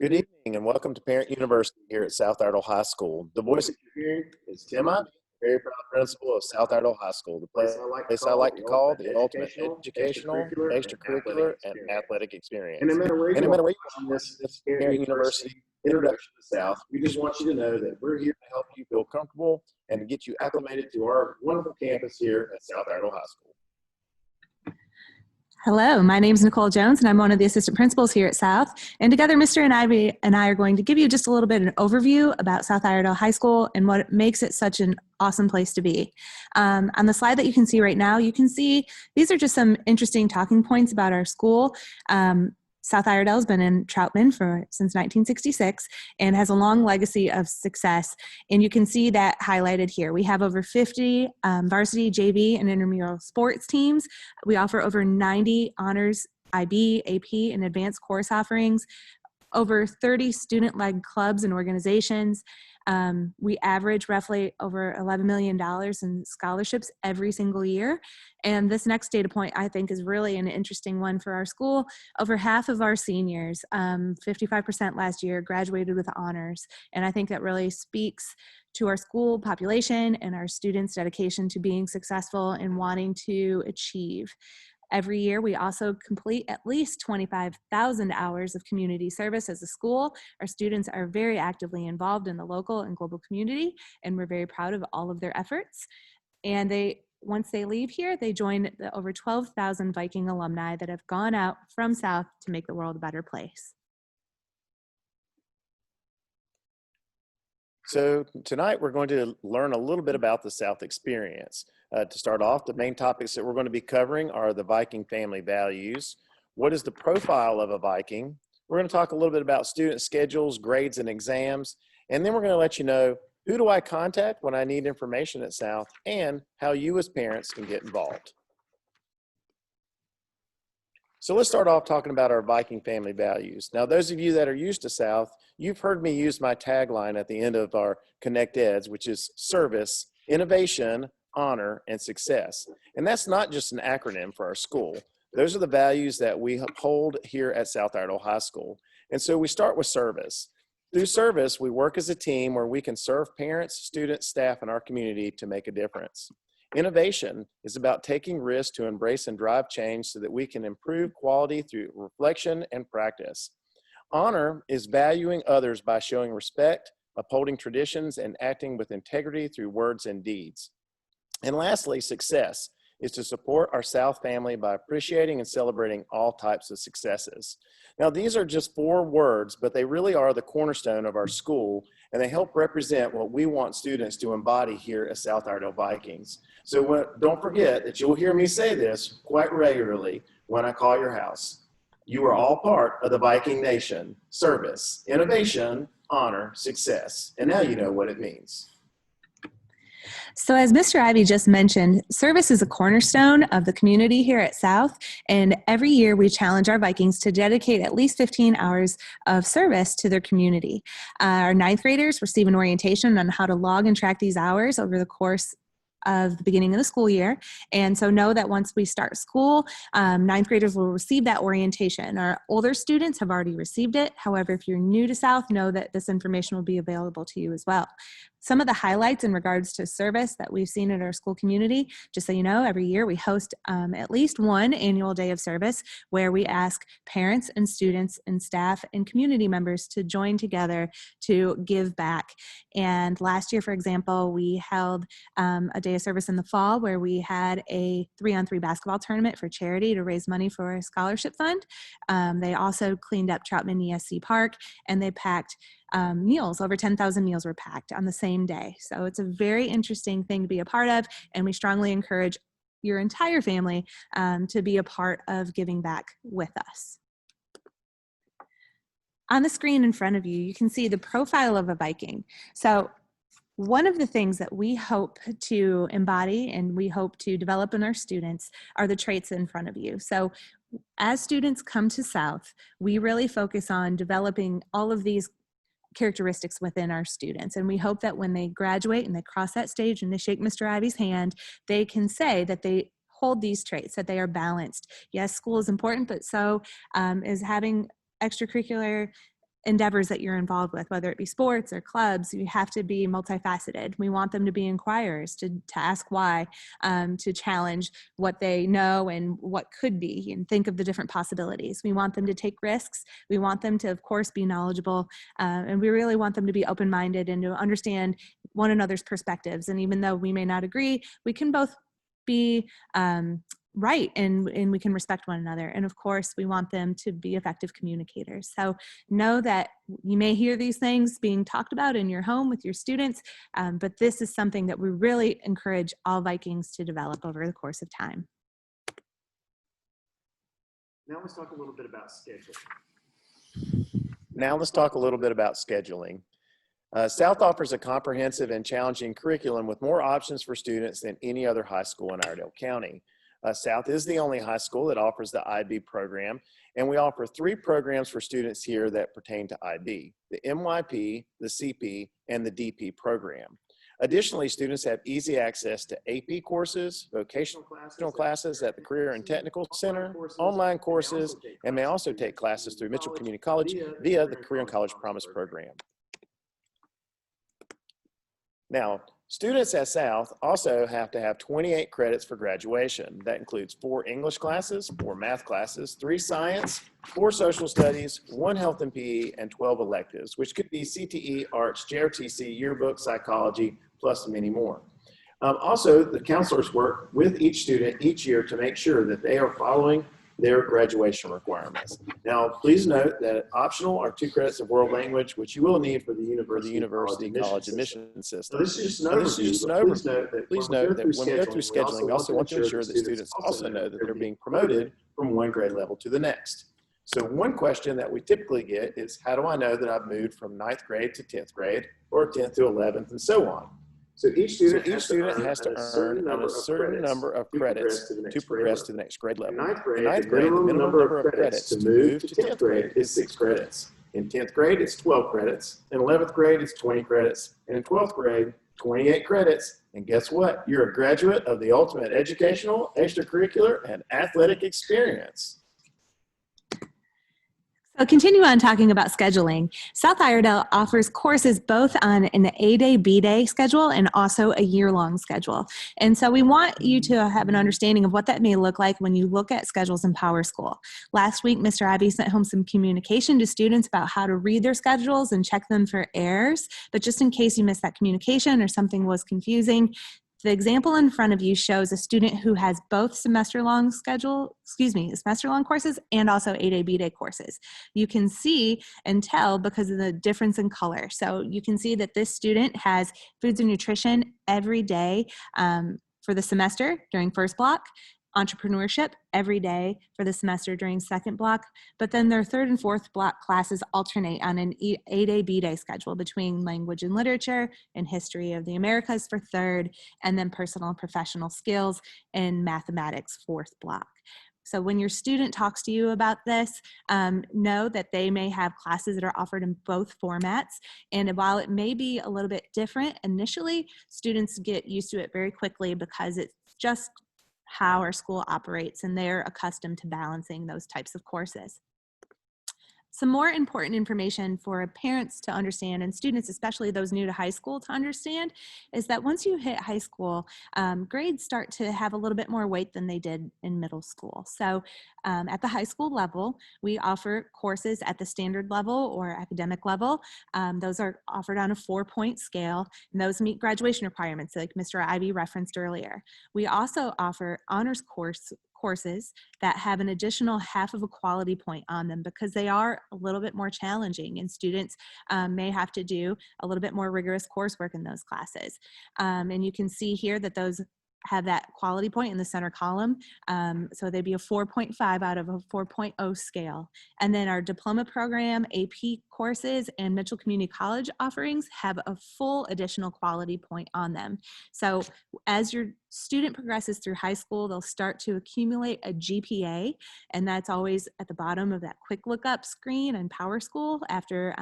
Good evening and welcome to Parent University here at South Iredell High School. The voice that you're hearing is Tim Ivey, very proud principal of South Iredell High School, the place I like to call the ultimate educational, extracurricular, and athletic And no experience. matter where And you no are matter where watching you are this watching this Parent Parent University University introduction to the South, South, we just want you to know that we're here to help you feel comfortable and to get you acclimated to our wonderful campus here at South Iredell High School. Hello, my name is Nicole Jones, and I'm one of the assistant principals here at South. And together, Mr. and I are going to give you just a little bit of an overview about South Iredell High School and what makes it such an awesome place to be. On the slide that you can see right now, you can see these are just some interesting talking points about our school. South Iredell has been in Troutman since 1966 and has a long legacy of success. And you can see that highlighted here. We have over 50 varsity, JV, and intramural sports teams. We offer over 90 honors, IB, AP, and advanced course offerings, over 30 student-led clubs and organizations. We average roughly over $11 million in scholarships every single year. And this next data point, I think, is really an interesting one for our school. Over half of our seniors, 55% last year, graduated with honors. And I think that really speaks to our school population and our students' dedication to being successful and wanting to achieve. Every year, we also complete at least 25,000 hours of community service as a school. Our students are very actively involved in the local and global community, and we're very proud of all of their efforts. And once they leave here, they join the over 12,000 Viking alumni that have gone out from South to make the world a better place. So tonight we're going to learn a little bit about the South experience. To start off, the main topics that we're going to be covering are the Viking family values. What is the profile of a Viking? We're going to talk a little bit about student schedules, grades, and exams. And then we're going to let you know who do I contact when I need information at South and how you as parents can get involved. So let's start off talking about our Viking family values. Now, those of you that are used to South, you've heard me use my tagline at the end of our Connect Eds, which is service, innovation, honor, and success. And that's not just an acronym for our school. Those are the values that we uphold here at South Iredell High School. And so we start with service. Through service, we work as a team where we can serve parents, students, staff, and our community to make a difference. Innovation is about taking risks to embrace and drive change so that we can improve quality through reflection and practice. Honor is valuing others by showing respect, upholding traditions, and acting with integrity through words and deeds. And lastly, success is to support our South family by appreciating and celebrating all types of successes. Now, these are just 4 words, but they really are the cornerstone of our school, and they help represent what we want students to embody here at South Iredell Vikings. So don't forget that you'll hear me say this quite regularly when I call your house. You are all part of the Viking Nation. Service, innovation, honor, success. And now you know what it means. So as Mr. Ivey just mentioned, service is a cornerstone of the community here at South, and every year we challenge our Vikings to dedicate at least 15 hours of service to their community. Our 9th graders receive an orientation on how to log and track these hours over the course of the beginning of the school year. And so know that once we start school, 9th graders will receive that orientation. Our older students have already received it. However, if you're new to South, know that this information will be available to you as well. Some of the highlights in regards to service that we've seen in our school community, just so you know, every year we host at least one annual day of service where we ask parents and students and staff and community members to join together to give back. And last year, for example, we held a day of service in the fall where we had a 3-on-3 basketball tournament for charity to raise money for a scholarship fund. They also cleaned up Troutman ESC Park, and they packed meals. Over 10,000 meals were packed on the same day. So it's a very interesting thing to be a part of, and we strongly encourage your entire family to be a part of giving back with us. On the screen in front of you, you can see the profile of a Viking. So one of the things that we hope to embody and we hope to develop in our students are the traits in front of you. So as students come to South, we really focus on developing all of these characteristics within our students. And we hope that when they graduate and they cross that stage and they shake Mr. Ivey's hand, they can say that they hold these traits, that they are balanced. Yes, school is important, but so is having extracurricular endeavors that you're involved with, whether it be sports or clubs. You have to be multifaceted. We want them to be inquirers, to ask why, to challenge what they know and what could be, and think of the different possibilities. We want them to take risks. We want them to, of course, be knowledgeable, and we really want them to be open-minded and to understand one another's perspectives. And even though we may not agree, we can both be right, and we can respect one another. And of course, we want them to be effective communicators. So know that you may hear these things being talked about in your home with your students, but this is something that we really encourage all Vikings to develop over the course of time. Now let's talk a little bit about scheduling. Now let's talk a little bit about scheduling. South offers a comprehensive and challenging curriculum with more options for students than any other high school in Iredell County. South is the only high school that offers the IB program, and we offer 3 programs for students here that pertain to IB: the MYP, the CP, and the DP program. Additionally, students have easy access to AP courses, vocational classes at the Career and Technical Center, online courses, and may also take classes through Mitchell Community College via the Career and College Promise program. Now, students at South also have to have 28 credits for graduation. That includes 4 English classes, 4 math classes, 3 science, 4 social studies, 1 health and PE, and 12 electives, which could be CTE, arts, JRTC, yearbook, psychology, plus many more. Also, the counselors work with each student each year to make sure that they are following their graduation requirements. Now, please note that optional are 2 credits of world language, which you will need for the university college admission system. Now, this is just an overview. Please note that when we go through scheduling, we also want to ensure that students also know that they're being promoted from one grade level to the next. So one question that we typically get is, how do I know that I've moved from 9th grade to 10th grade, or 10th to 11th, and so on? So each student has to earn a certain number of credits to progress to the next grade level. In 9th In 9th grade, the minimum number of credits to move to 10th grade is 6 credits. In 10th grade, it's 12 credits. In 11th grade, it's 20 credits. And in 12th grade, 28 credits. And guess what? You're a graduate of the ultimate educational, extracurricular, and athletic experience. So continue on talking about scheduling. South Iredell offers courses both on an A-Day, B-Day schedule and also a year-long schedule. And so we want you to have an understanding of what that may look like when you look at schedules in Power School. Last week, Mr. Ivey sent home some communication to students about how to read their schedules and check them for errors. But just in case you missed that communication or something was confusing, the example in front of you shows a student who has both semester-long courses and also A-Day, B-Day courses. You can see and tell because of the difference in color. So you can see that this student has foods and nutrition every day for the semester during first block, entrepreneurship every day for the semester during second block, but then their third and fourth block classes alternate on an A-Day, B-Day schedule between language and literature and history of the Americas for third, and then personal and professional skills and mathematics fourth block. So when your student talks to you about this, know that they may have classes that are offered in both formats. And while it may be a little bit different initially, students get used to it very quickly because it's just how our school operates, and they're accustomed to balancing those types of courses. Some more important information for parents to understand, and students, especially those new to high school, to understand, is that once you hit high school, grades start to have a little bit more weight than they did in middle school. So at the high school level, we offer courses at the standard level or academic level. Those are offered on a 4-point scale, and those meet graduation requirements like Mr. Ivey referenced earlier. We also offer honors courses that have an additional half of a quality point on them because they are a little bit more challenging, and students may have to do a little bit more rigorous coursework in those classes. And you can see here that those have that quality point in the center column. So they'd be a 4.5 out of a 4.0 scale. And then our diploma program, AP courses, and Mitchell Community College offerings have a full additional quality point on them. So as your student progresses through high school, they'll start to accumulate a GPA, and that's always at the bottom of that quick lookup screen in Power School after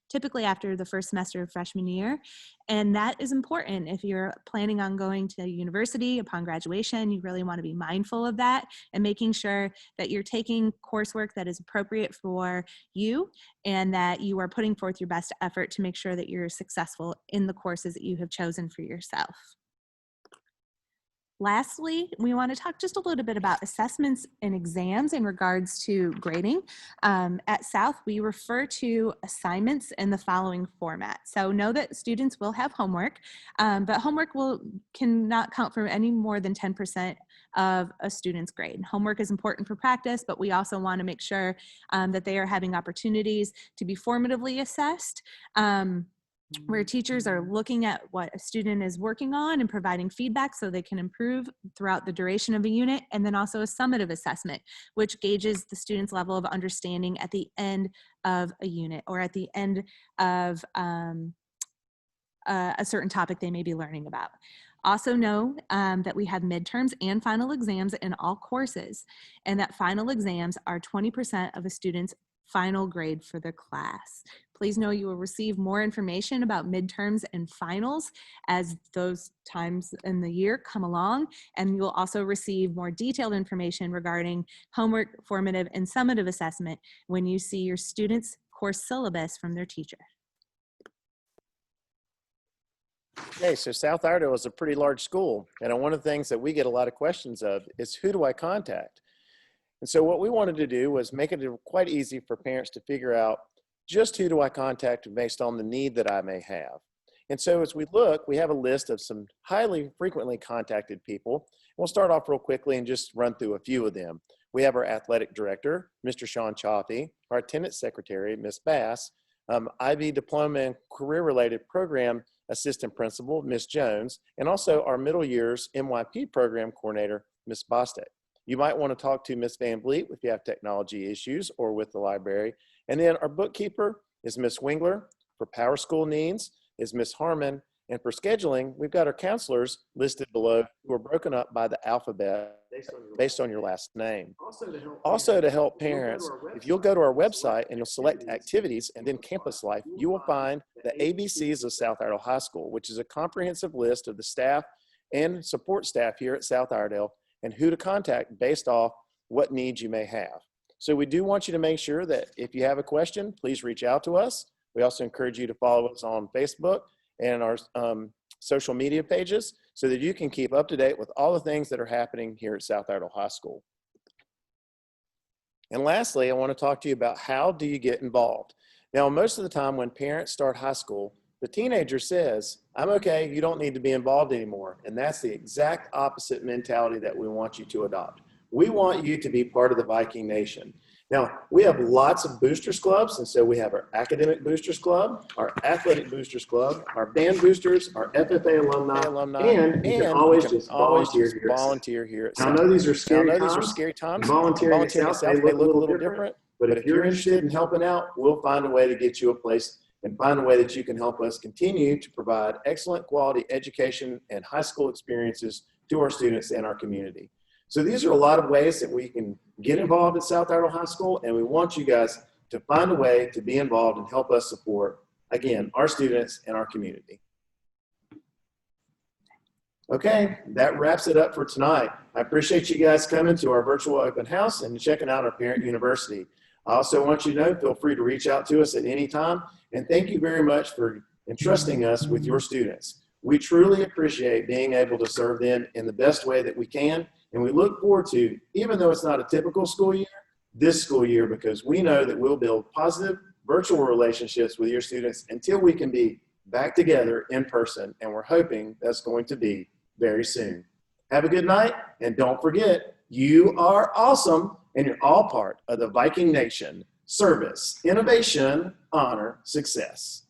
typically after the first semester of freshman year. And that is important. If you're planning on going to university upon graduation, you really want to be mindful of that and making sure that you're taking coursework that is appropriate for you and that you are putting forth your best effort to make sure that you're successful in the courses that you have chosen for yourself. Lastly, we want to talk just a little bit about assessments and exams in regards to grading. At South, we refer to assignments in the following format. So know that students will have homework, but homework cannot count for any more than 10% of a student's grade. Homework is important for practice, but we also want to make sure that they are having opportunities to be formatively assessed, where teachers are looking at what a student is working on and providing feedback so they can improve throughout the duration of a unit, and then also a summative assessment, which gauges the student's level of understanding at the end of a unit or at the end of a certain topic they may be learning about. Also know that we have midterms and final exams in all courses, and that final exams are 20% of a student's final grade for the class. Please know you will receive more information about midterms and finals as those times in the year come along, and you will also receive more detailed information regarding homework, formative, and summative assessment when you see your students' course syllabus from their teacher. Okay, so South Iredell is a pretty large school, and one of the things that we get a lot of questions of is, who do I contact? And so what we wanted to do was make it quite easy for parents to figure out just who do I contact based on the need that I may have. And so as we look, we have a list of some highly frequently contacted people. We'll start off real quickly and just run through a few of them. We have our athletic director, Mr. Sean Chaffee, our attendance secretary, Ms. Bass, IB diploma and career-related program assistant principal, Ms. Jones, and also our middle years MYP program coordinator, Ms. Bostek. You might want to talk to Ms. Van Vliet if you have technology issues or with the library. And then our bookkeeper is Ms. Wingler. For Power School needs is Ms. Harmon. And for scheduling, we've got our counselors listed below who are broken up by the alphabet based on your last name. Also to help parents, if you'll go to our website and you'll select activities and then campus life, you will find the ABCs of South Iredell High School, which is a comprehensive list of the staff and support staff here at South Iredell and who to contact based off what needs you may have. So we do want you to make sure that if you have a question, please reach out to us. We also encourage you to follow us on Facebook and our social media pages so that you can keep up to date with all the things that are happening here at South Iredell High School. And lastly, I want to talk to you about how do you get involved. Now, most of the time when parents start high school, the teenager says, I'm okay, you don't need to be involved anymore. And that's the exact opposite mentality that we want you to adopt. We want you to be part of the Viking Nation. Now, we have lots of boosters clubs, and so we have our academic boosters club, our athletic boosters club, our band boosters, our FFA alumni, and you can always just volunteer here at South. Now, I know these are scary times. Volunteering at South may look a little different, but if you're interested in helping out, we'll find a way to get you a place and find a way that you can help us continue to provide excellent quality education and high school experiences to our students and our community. So these are a lot of ways that we can get involved at South Iredell High School, and we want you guys to find a way to be involved and help us support, again, our students and our community. Okay, that wraps it up for tonight. I appreciate you guys coming to our virtual open house and checking out our parent university. I also want you to know, feel free to reach out to us at any time, and thank you very much for entrusting us with your students. We truly appreciate being able to serve them in the best way that we can. And we look forward to, even though it's not a typical school year, this school year, because we know that we'll build positive virtual relationships with your students until we can be back together in person. And we're hoping that's going to be very soon. Have a good night. And don't forget, you are awesome and you're all part of the Viking Nation. Service, innovation, honor, success.